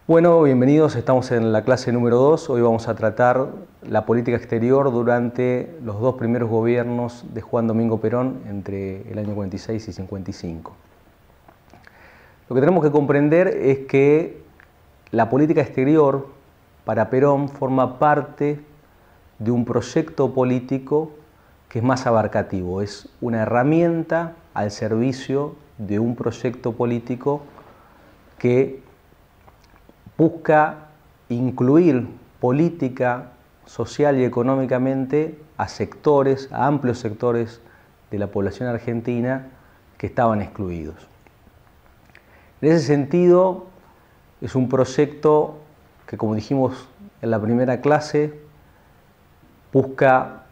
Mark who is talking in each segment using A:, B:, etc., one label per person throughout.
A: Bueno, bienvenidos, estamos en la clase número 2. Hoy vamos a tratar la política exterior durante los dos primeros gobiernos de Juan Domingo Perón entre el año 46 y 55. Lo que tenemos que comprender es que la política exterior para Perón forma parte de un proyecto político que es más abarcativo, es una herramienta al servicio de un proyecto político que busca incluir política, social y económicamente a sectores, a amplios sectores de la población argentina que estaban excluidos. En ese sentido, es un proyecto que, como dijimos en la primera clase, busca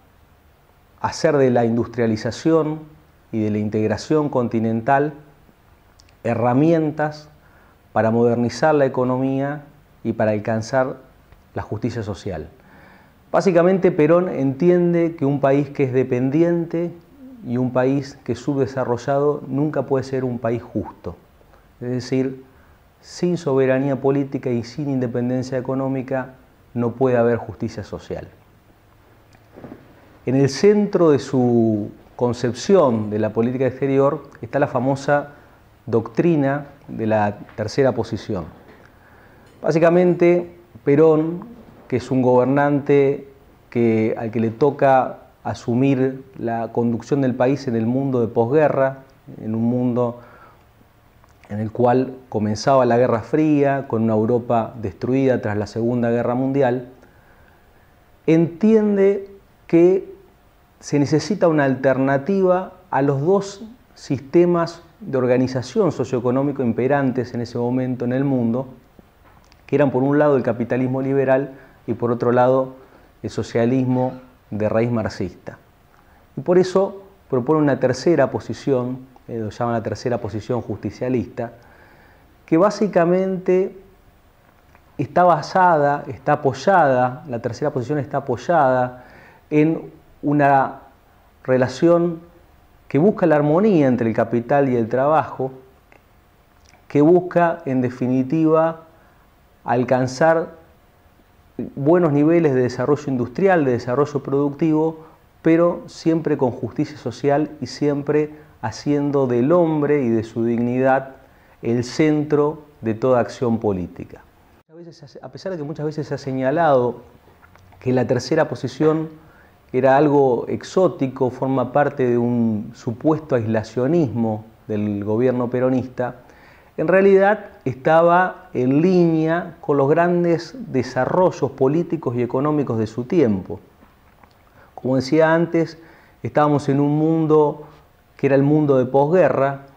A: hacer de la industrialización y de la integración continental herramientas para modernizar la economía y para alcanzar la justicia social. Básicamente, Perón entiende que un país que es dependiente y un país que es subdesarrollado nunca puede ser un país justo. Es decir, sin soberanía política y sin independencia económica no puede haber justicia social. En el centro de su concepción de la política exterior está la famosa doctrina de la tercera posición. Básicamente, Perón, que es un gobernante al que le toca asumir la conducción del país en el mundo de posguerra, en un mundo en el cual comenzaba la Guerra Fría, con una Europa destruida tras la Segunda Guerra Mundial, entiende que se necesita una alternativa a los dos sistemas de organización socioeconómico imperantes en ese momento en el mundo, que eran por un lado el capitalismo liberal y por otro lado el socialismo de raíz marxista. Y por eso propone una tercera posición, lo llaman la tercera posición justicialista, que básicamente está apoyada, la tercera posición está apoyada en una relación que busca la armonía entre el capital y el trabajo, que busca, en definitiva, alcanzar buenos niveles de desarrollo industrial, de desarrollo productivo, pero siempre con justicia social y siempre haciendo del hombre y de su dignidad el centro de toda acción política. A pesar de que muchas veces se ha señalado que la tercera posición era algo exótico, forma parte de un supuesto aislacionismo del gobierno peronista, en realidad estaba en línea con los grandes desarrollos políticos y económicos de su tiempo. Como decía antes, estábamos en un mundo que era el mundo de posguerra,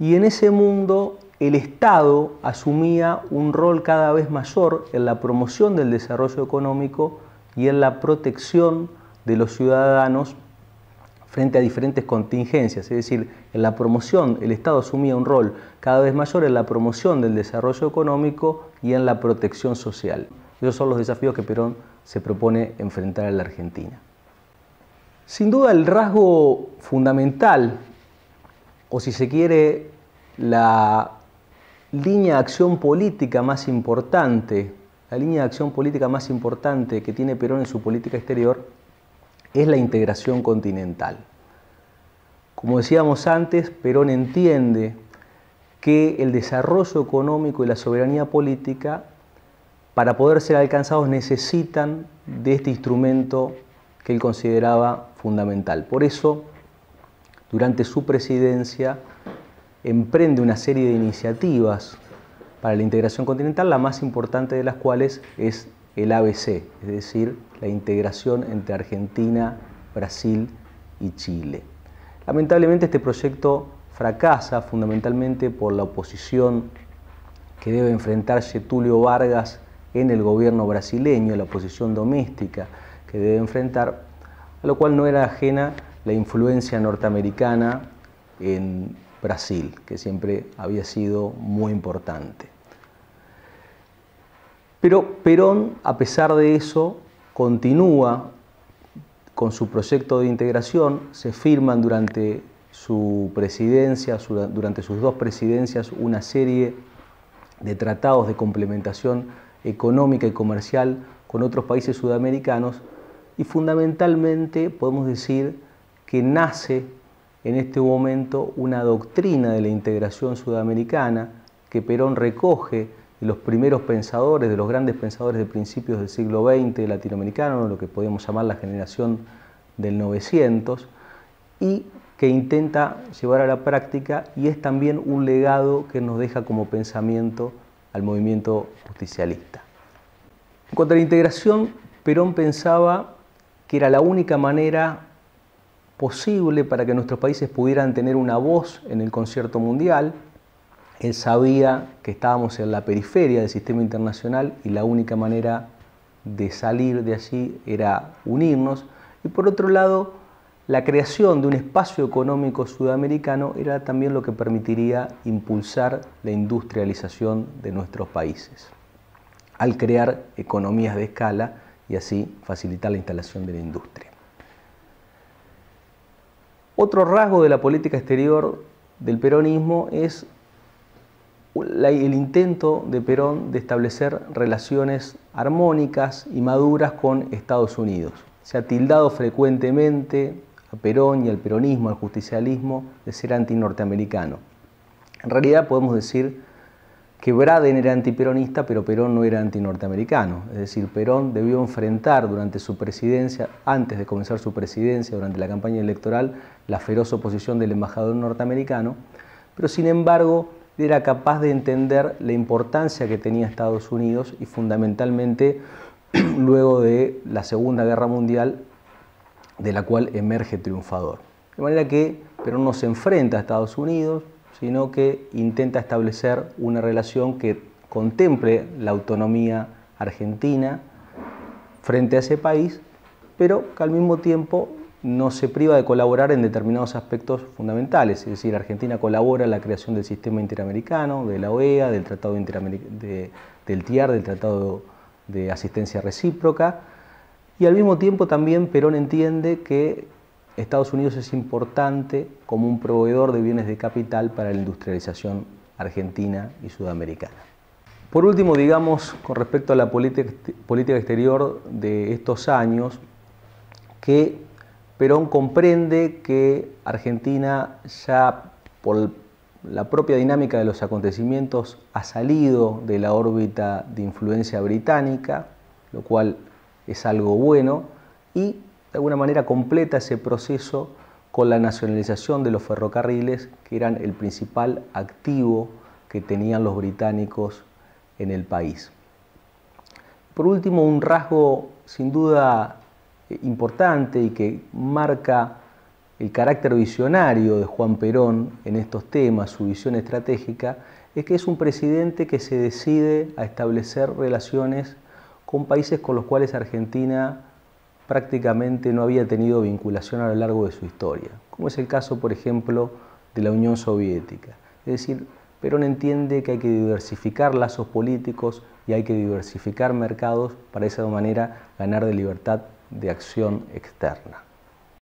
A: y en ese mundo el Estado asumía un rol cada vez mayor en la promoción del desarrollo económico y en la protección de los ciudadanos frente a diferentes contingencias, es decir, en la promoción, el Estado asumía un rol cada vez mayor en la promoción del desarrollo económico y en la protección social. Esos son los desafíos que Perón se propone enfrentar en la Argentina. Sin duda, el rasgo fundamental, o si se quiere, la línea de acción política más importante, que tiene Perón en su política exterior, es la integración continental. Como decíamos antes, Perón entiende que el desarrollo económico y la soberanía política, para poder ser alcanzados, necesitan de este instrumento que él consideraba fundamental. Por eso, durante su presidencia, emprende una serie de iniciativas para la integración continental, la más importante de las cuales es el ABC, es decir, la integración entre Argentina, Brasil y Chile. Lamentablemente este proyecto fracasa fundamentalmente por la oposición que debe enfrentar Getúlio Vargas en el gobierno brasileño, la oposición doméstica que debe enfrentar, a lo cual no era ajena la influencia norteamericana en Brasil, que siempre había sido muy importante. Pero Perón, a pesar de eso, continúa con su proyecto de integración se firman durante su presidencia, durante sus 2 presidencias, una serie de tratados de complementación económica y comercial con otros países sudamericanos, y fundamentalmente podemos decir que nace en este momento una doctrina de la integración sudamericana que Perón recoge de los primeros pensadores, de los grandes pensadores de principios del siglo XX latinoamericano, lo que podemos llamar la generación del 900, y que intenta llevar a la práctica, y es también un legado que nos deja como pensamiento al movimiento justicialista. En cuanto a la integración, Perón pensaba que era la única manera posible para que nuestros países pudieran tener una voz en el concierto mundial. Él sabía que estábamos en la periferia del sistema internacional y la única manera de salir de allí era unirnos. Y por otro lado, la creación de un espacio económico sudamericano era también lo que permitiría impulsar la industrialización de nuestros países, al crear economías de escala y así facilitar la instalación de la industria. Otro rasgo de la política exterior del peronismo es el intento de Perón de establecer relaciones armónicas y maduras con Estados Unidos. Se ha tildado frecuentemente a Perón y al peronismo, al justicialismo, de ser anti-norteamericano. En realidad podemos decir que Braden era antiperonista, pero Perón no era anti-norteamericano. Es decir, Perón debió enfrentar durante su presidencia, antes de comenzar su presidencia, durante la campaña electoral, la feroz oposición del embajador norteamericano, pero sin embargo era capaz de entender la importancia que tenía Estados Unidos y fundamentalmente luego de la Segunda Guerra Mundial, de la cual emerge triunfador. De manera que Perón no se enfrenta a Estados Unidos, sino que intenta establecer una relación que contemple la autonomía argentina frente a ese país, pero que al mismo tiempo no se priva de colaborar en determinados aspectos fundamentales. Es decir, Argentina colabora en la creación del sistema interamericano, de la OEA, del Tratado del TIAR, del Tratado de Asistencia Recíproca, y al mismo tiempo también Perón entiende que Estados Unidos es importante como un proveedor de bienes de capital para la industrialización argentina y sudamericana. Por último, digamos, con respecto a la política exterior de estos años, que Perón comprende que Argentina ya por la propia dinámica de los acontecimientos ha salido de la órbita de influencia británica, lo cual es algo bueno, y de alguna manera completa ese proceso con la nacionalización de los ferrocarriles, que eran el principal activo que tenían los británicos en el país. Por último, un rasgo sin duda importante y que marca el carácter visionario de Juan Perón en estos temas, su visión estratégica, es que es un presidente que se decide a establecer relaciones con países con los cuales Argentina prácticamente no había tenido vinculación a lo largo de su historia, como es el caso, por ejemplo, de la Unión Soviética. Es decir, Perón entiende que hay que diversificar lazos políticos y hay que diversificar mercados para de esa manera ganar de libertad de acción externa.